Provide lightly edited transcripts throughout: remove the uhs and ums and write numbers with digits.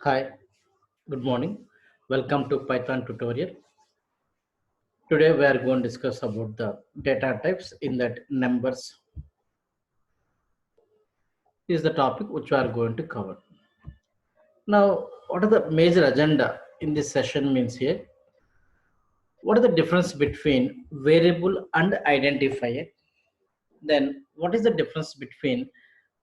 Hi, good morning. Welcome to Python tutorial. Today we are going to discuss about the data types in that numbers is the topic which we are going to cover. Now, what are the major agenda in this session means here? What is the difference between variable and identifier? Then what is the difference between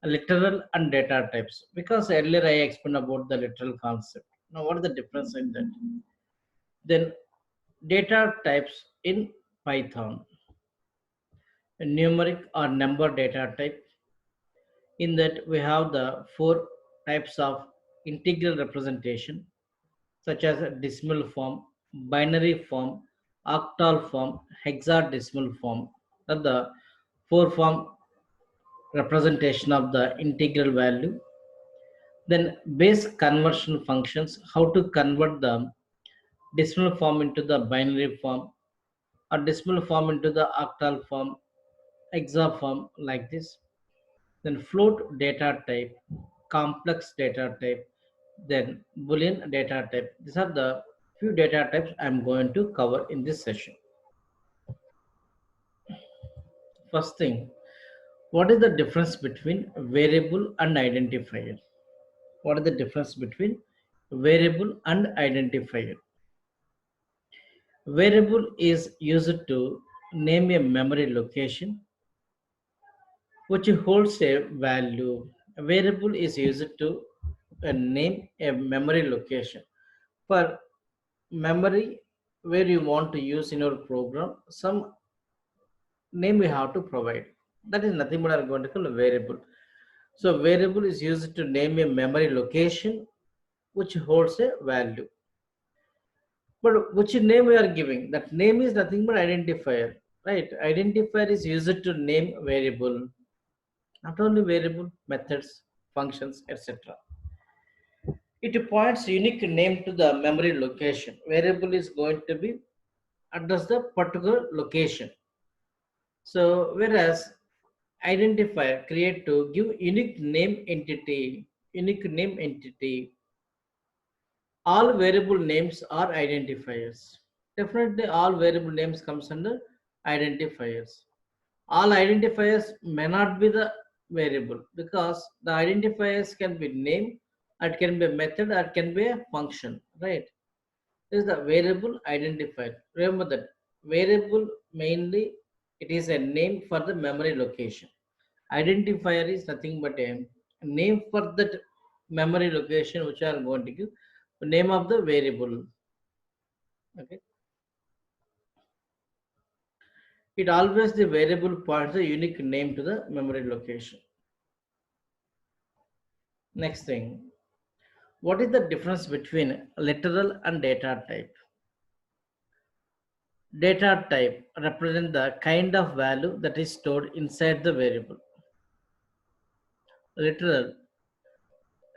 literal and data types? Because earlier I explained about the literal concept. Now what is the difference in that? Then data types in Python. A numeric or number data type. In that we have the four types of integral representation such as decimal form, binary form, octal form, hexadecimal form. That the four form representation of the integral value. Then base conversion functions, how to convert the decimal form into the binary form or decimal form into the octal form, hexa form like this. Then float data type, complex data type, then Boolean data type. These are the few data types I'm going to cover in this session. First thing, what is the difference between variable and identifier? What is the difference between variable and identifier? Variable is used to name a memory location which holds a value. A variable is used to name a memory location. For memory where you want to use in your program, some name we have to provide. That is nothing but are going to call a variable. So variable is used to name a memory location which holds a value. But which name we are giving? That name is nothing but identifier, right? Identifier is used to name variable, not only variable, methods, functions, etc. It points unique name to the memory location. Variable is going to be address the particular location. So whereas identifier create to give unique name entity. All variable names are identifiers. Definitely all variable names comes under identifiers. All identifiers may not be the variable because the identifiers can be name, it can be a method, or it can be a function, right? This is the variable identifier. Remember that variable mainly it is a name for the memory location. Identifier is nothing but a name for that memory location which I am going to give the name of the variable. Okay. It always the variable points a unique name to the memory location. Next thing, what is the difference between literal and data type? Data type represent the kind of value that is stored inside the variable. Literal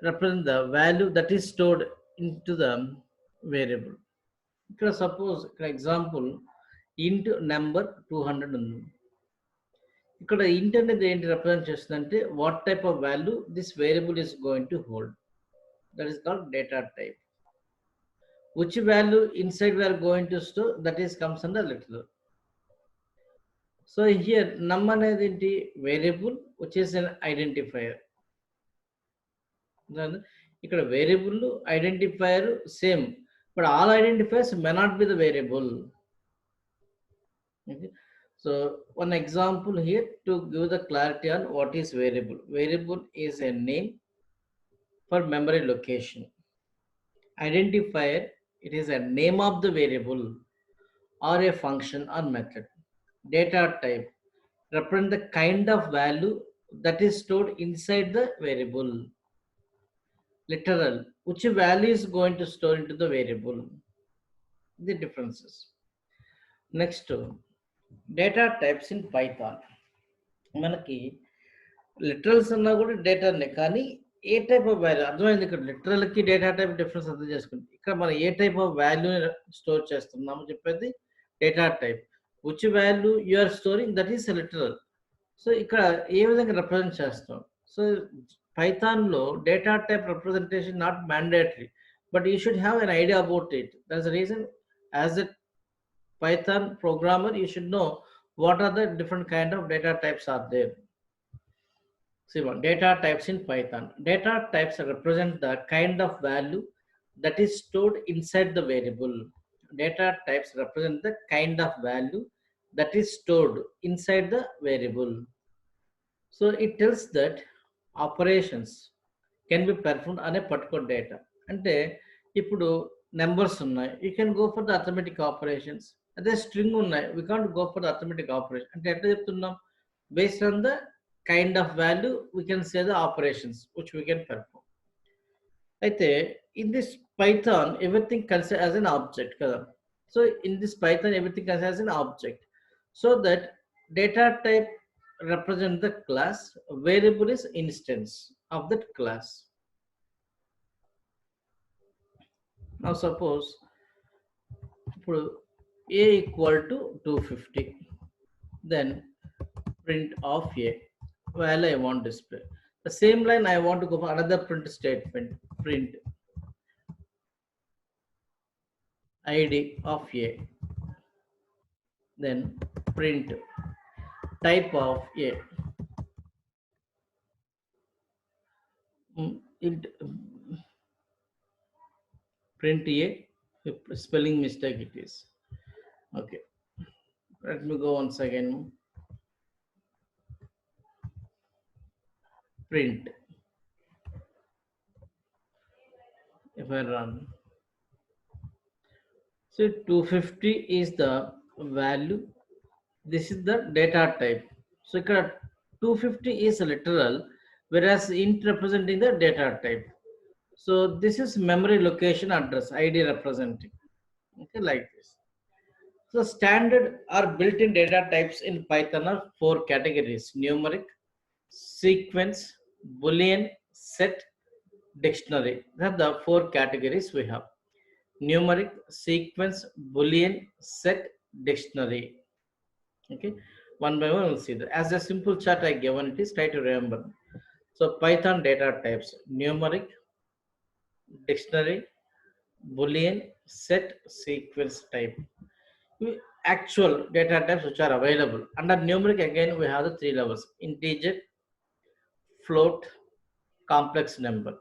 represent the value that is stored into the variable. Because suppose, for example, int number 200 ఉంది. ఇక్కడ int అనేది ఏంటి represent చేస్తుందంటే what type of value this variable is going to hold. That is called data type. Which value inside we are going to store, that is comes under literal. So here num అనేది ఏంటి variable which is an identifier. Then ఇక్కడ variable identifier same but all identifiers may not be the variable. Okay. So one example here to give the clarity on what is variable. Variable is a name for memory location. Identifier, it is a name of the variable or a function or method. Data type represent the kind of value that is stored inside the variable. Literal, which value is going to store into the variable. The differences. Next, data types in Python. మనకి literals అన్నా కూడా డేటానే, కానీ ఏ type of value అర్థమైంది. ఇక్కడ లిటరల్కి data type difference అర్థం చేసుకుంది. ఇక్కడ మనం ఏ టైప్ ఆఫ్ వాల్యూని స్టోర్ చేస్తున్నాము చెప్పేది data type. Which value you are storing that is literal. So ఇక్కడ ఏ విధంగా రిప్రజెంట్ చేస్తాం. So Python low data type representation not mandatory, but you should have an idea about it. That's the reason, as a Python programmer, you should know what are the different kind of data types are there. See one, data types in Python. Data types represent the kind of value that is stored inside the variable. Data types represent the kind of value that is stored inside the variable. So it tells that operations can be performed on a particular data. అంటే ఇప్పుడు numbers ఉన్నాయి, you can go for the arithmetic operations. అదే string ఉన్నాయి, we can't go for the arithmetic operation. అంటే ఎట్లా చెప్తున్నాం, based on the kind of value we can say the operations which we can perform. అయితే in this Python everything consider as an object కదా. So in this Python everything consider as an object. So that data type represent the class, variable is instance of that class. Now suppose a equal to 250, then print of a value I want display. The same line I want to go for another print statement, print id of a, then print type of a. It print a, spelling mistake it is. Okay, let me go once again. Print, if I run, so 250 is the value, this is the data type. So ఇక్కడ 250 is literal, whereas int representing the data type. So this is memory location address id representing, okay, like this. So standard or built-in data types in Python are 4 categories: numeric, sequence, boolean, set, dictionary. These are the 4 categories we have: numeric, sequence, boolean, set, dictionary. Okay, one by one we'll see that. As a simple chart I given it is, try to remember. So Python data types: numeric, dictionary, boolean, set, sequence type. Actual data types which are available under numeric, again we have the 3 levels: integer, float, complex number.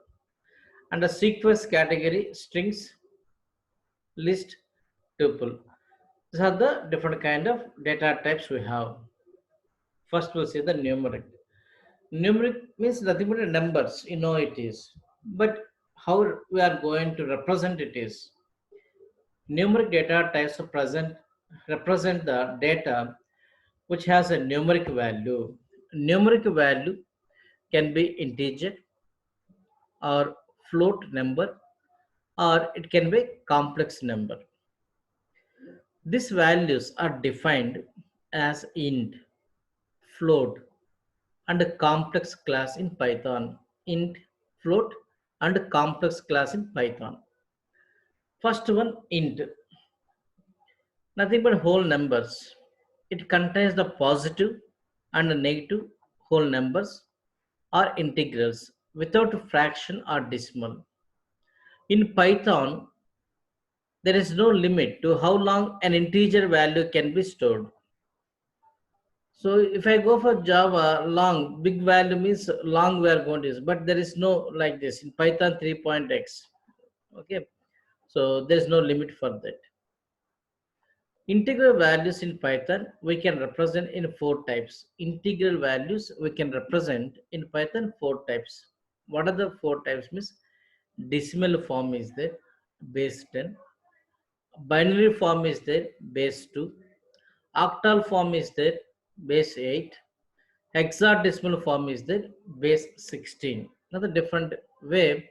Under sequence category, strings, list, tuple. These are the different kind of data types we have. First we'll see the numeric. Numeric means nothing but numbers, you know it is, but how we are going to represent it is, numeric data types represent the data which has a numeric value. Numeric value can be integer or float number, or it can be complex number. These values are defined as int, float, and a complex class in Python. Int, float, and a complex class in Python. First one, int. Nothing but whole numbers. It contains the positive and negative whole numbers or integrals without fraction or decimal. In Python, there is no limit to how long an integer value can be stored. So if I go for Java, long, big value means long we are going to use, but there is no like this in Python 3.x. Okay, so there is no limit for that. Integral values in Python we can represent in 4 types. Integral values we can represent in Python 4 types. What are the 4 types? Means decimal form is there, base 10. Binary form is there, base 2. Octal form is there, base 8. Hexadecimal form is there, base 16. Another different way.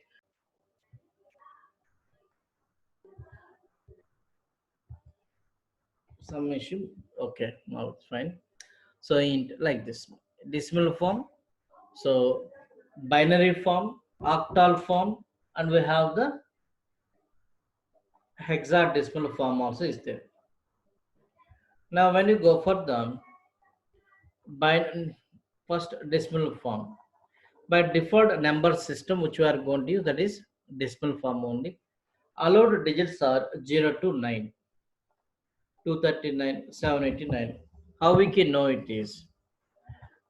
Some issue. Okay, now it's fine. So in like this, decimal form, so binary form, octal form, and we have the hexadecimal form also is there. Now when you go for the first decimal form, By default number system which we are going to use, that is decimal form only. Allowed digits are 0 to 9, 239, 789. How we can know it is?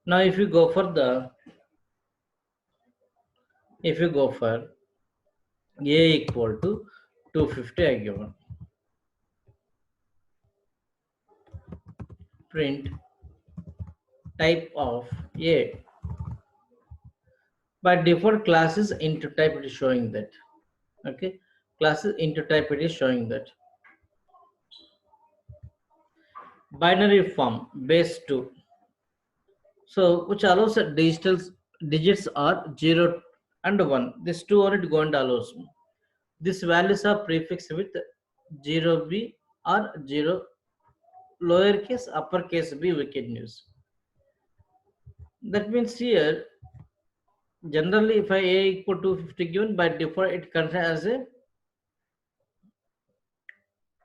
Now if you go for a equal to 250, I given. Print type of a. By default classes into type, it is showing that. Okay, classes into type, it is showing that. Binary form base 2, so which allows that digital digits are 0 and 1. This 2 only going to allows. These values are prefixed with 0b or 0 lowercase uppercase b we can use. That means here generally if I a equal to 250 given, by default it contains as a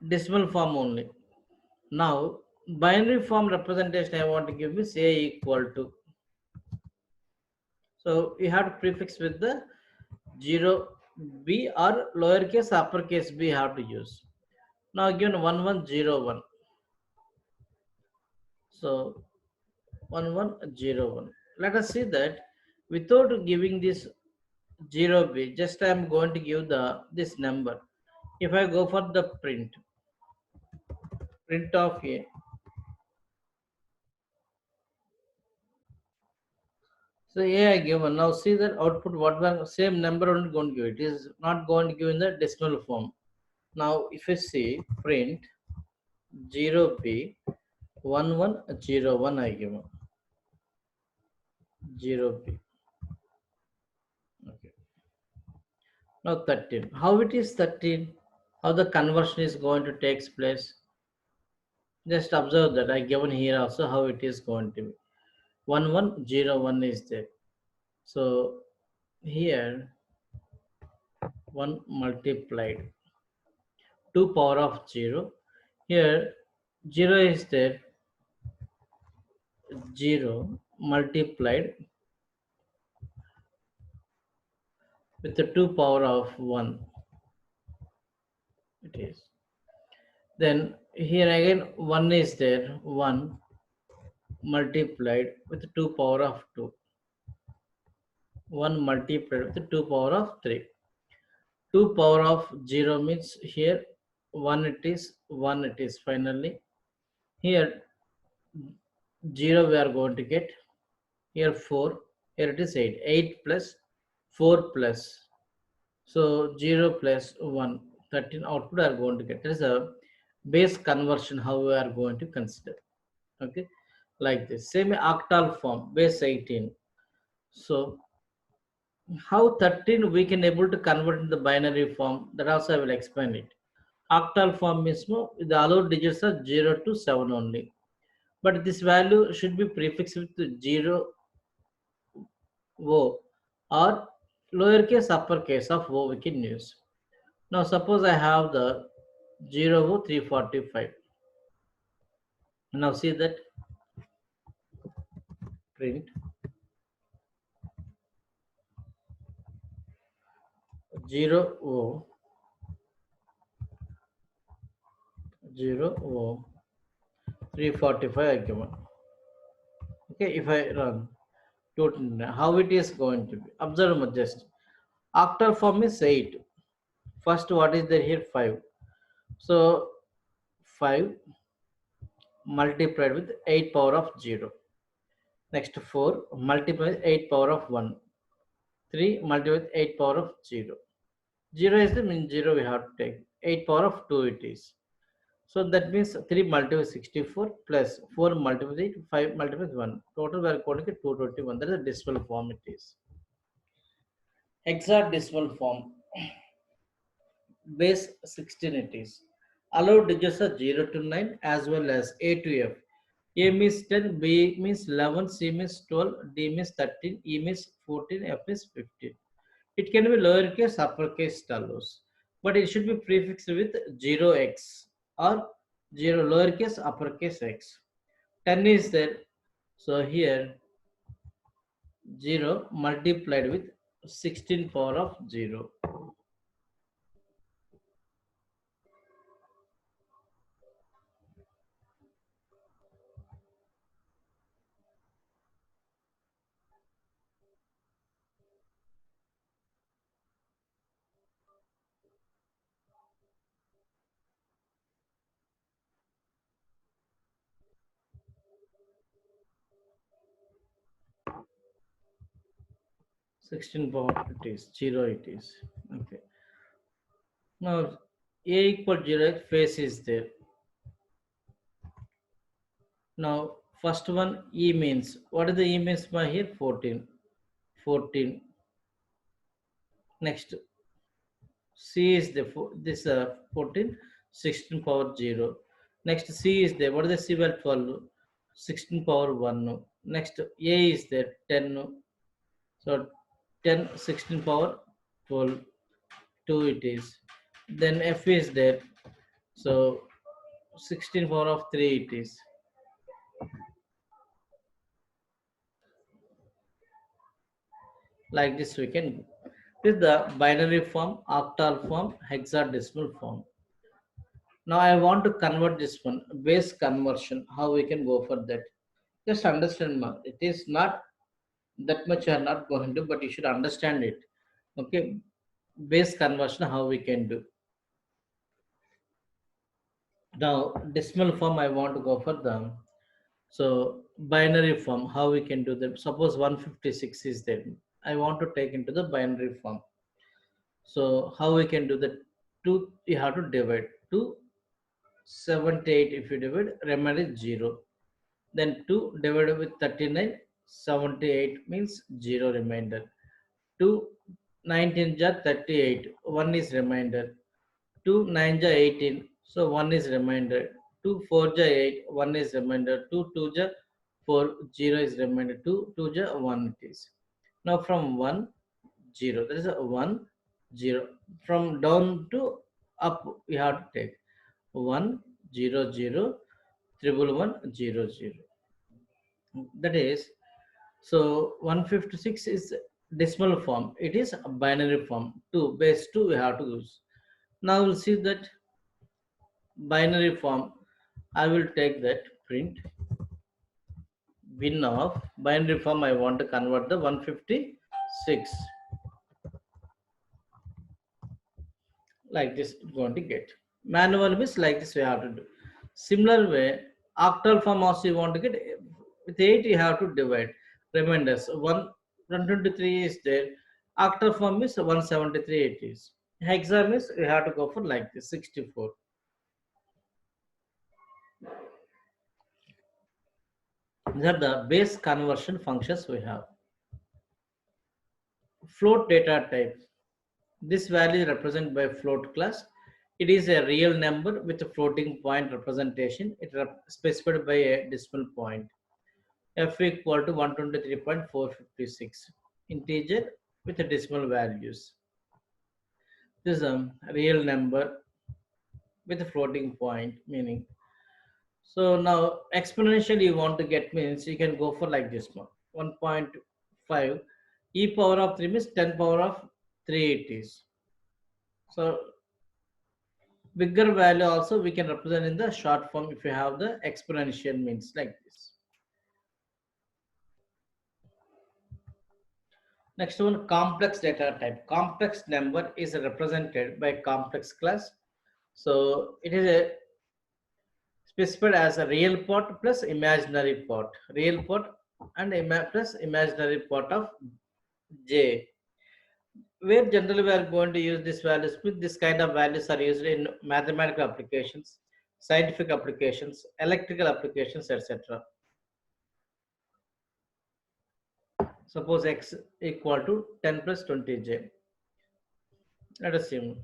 decimal form only. Now binary form representation I want to give is a equal to, so you have to prefix with the 0 b or lowercase uppercase b have to use. Now given 1101, so 1101, let us see that without giving this 0b, just I am going to give the this number. If I go for the print of a, so a I given. Now see that output what the same number only going to give. It is not going to give in the decimal form. Now if you see print 0b 1101, I given 0b. Okay. Now 13. How it is 13? How the conversion is going to take place? Just observe that I given here also how it is going to be. 1101 is there. So here 1 multiplied 2 power of 0. Here 0 is there, 0 multiplied with the 2 power of 1. It is. Then here again 1 is there, 1 multiplied with 2 power of 2. 1 multiplied with the 2 power of 3. 2 power of 0 means here 1 it is, 1 it is finally. Here 0 we are going to get, here 4, here it is 8. 8 plus 4 plus, so 0 plus 1, 13 output are going to get. That is a base conversion how we are going to consider. Okay, like this. Same octal form, base 18. So how 13 we can able to convert in the binary form, that also I will explain it. Octal form means no, the allowed digits are 0 to 7 only. But this value should be prefixed with 0 O or lowercase uppercase of O we can use. Now suppose I have the 0 O 345. Now see that print 0 O 0 O 345 I given. Okay, if I run how it is going to be. Observe just. Octal form is 8. First, what is there here? 5. So, 5 multiplied with 8 power of 0. Next, 4 multiplied with 8 power of 1. 3 multiplied with 8 power of 0. 0 is the mean 0 we have to take. 8 power of 2 it is. So, that means 3 multiplied with 64 plus 4 multiplied with 8, 5 multiplied with 1. Total we are going to get 221. That is the decimal form it is. Hexadecimal form base 16 it is. Allowed digits are 0 to 9 as well as A to F. A means 10, B means 11, C means 12, D means 13, E means 14, F is 15. It can be lowercase, uppercase, allows, but it should be prefixed with 0x or 0 lowercase, uppercase x. 10 is there. So here 0 multiplied with 16 power of 0. 16 power it is 0 it is. Okay. Now a equal 0 face is there. Now first one e means, what is the e means by here? 14. 14. Next c is the this 14, 16 power 0. Next c is there. What is the c value? 12. 16 power 1. Next a is there. 10. So 10, 16 power 12. 2 it is. Then f is there. So 16 power of 3 it is. Like this we can do. This is the binary form, octal form, hexadecimal form. Now I want to convert this one, base conversion, how we can go for that. Just understand, it is not that much you are not going to, but you should understand it. Okay, base conversion, how we can do. Now decimal form I want to go for them. So binary form, how we can do that. Suppose 156 is there. I want to take into the binary form. So how we can do that? 2 you have to divide. 278 if you divide, remainder is 0. Then 2 divided with 39, 78 means 0 remainder. 2 19 ja 38, 1 is remainder. 2 9 ja 18, so 1 is remainder. 2 4 ja 8, 1 is remainder. 2 2 ja 4, 0 is remainder. 2 2 ja 1 it is. Now from 1 0, there is a 1 0. From down to up we have to take 1 0 0 triple 1 0 0. That is, so 156 is decimal form. It is a binary form. 2 base 2 we have to use. Now we'll see that binary form. I will take that print bin of binary form. I want to convert the 156 like this. Going to get manual means like this we have to do. Similar way, octal form also you want to get with 8 you have to divide. Reminders 123 is there. Octal form is 173 it is. Hexa means you have to go for like this 64. These are the base conversion functions we have. Float data type. This value is represented by float class. It is a real number with a floating point representation. It is specified by a decimal point. F equal to 123.456. Integer with the decimal values. This is a real number with a floating point meaning. So now exponential you want to get means you can go for like this one. 1.5 e power of 3 means 10 power of 3 it is. So bigger value also we can represent in the short form if you have the exponential means like this. Next one, complex data type. Complex number is represented by complex class. So it is a specified as a real part plus imaginary part. Real part and plus imaginary part of J. Where generally we are going to use this values, this kind of values are used in mathematical applications, scientific applications, electrical applications, etc. Suppose x equal to 10 plus 20j. Let us see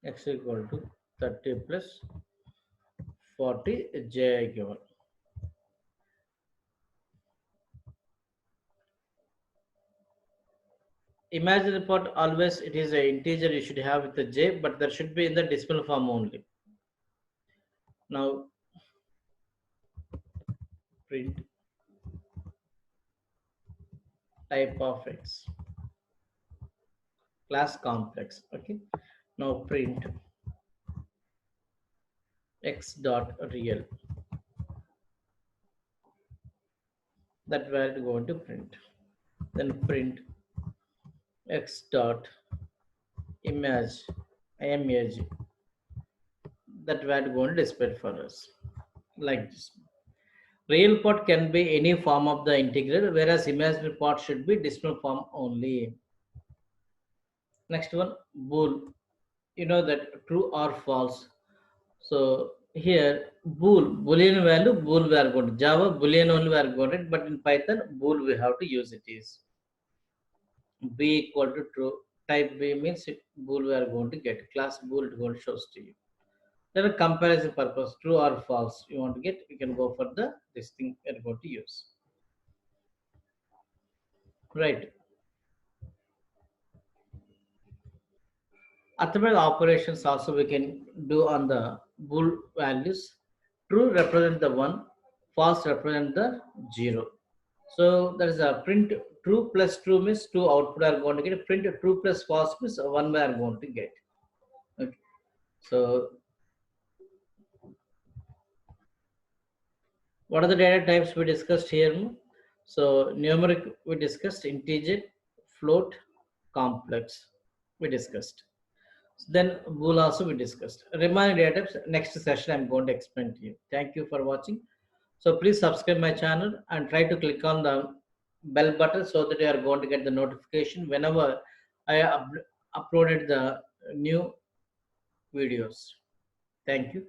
x equal to 30 plus 40j given. Imaginary part always it is an integer you should have with the j, but there should be in the decimal form only. Now print type of X, class complex. Okay. Now print X dot real. That we're going to print. Then print X dot image image. That we're going to display for us like this. Real part can be any form of the integer, whereas imaginary part should be decimal form only. Next one, bool. You know that true or false. So here boolean value, bool we are going to Java boolean only we are going to, but in Python bool we have to use it is b equal to true. Type B means bool we are going to get. Class bool it going to shows to you. Then a comparison purpose, true or false. You want to get, you can go for the this thing we are going to use. Right. Arithmetic operations also we can do on the bool values. True represent the 1, false represent the 0. So there is a print true plus true means two output are going to get. Print true plus false means one we are going to get. Okay. So what are the data types we discussed here? So numeric we discussed, integer, float, complex we discussed. Then bool also we discussed. Remaining data types next session I'm going to explain to you. Thank you for watching. So please subscribe my channel and try to click on the bell button so that you are going to get the notification whenever I uploaded the new videos. Thank you.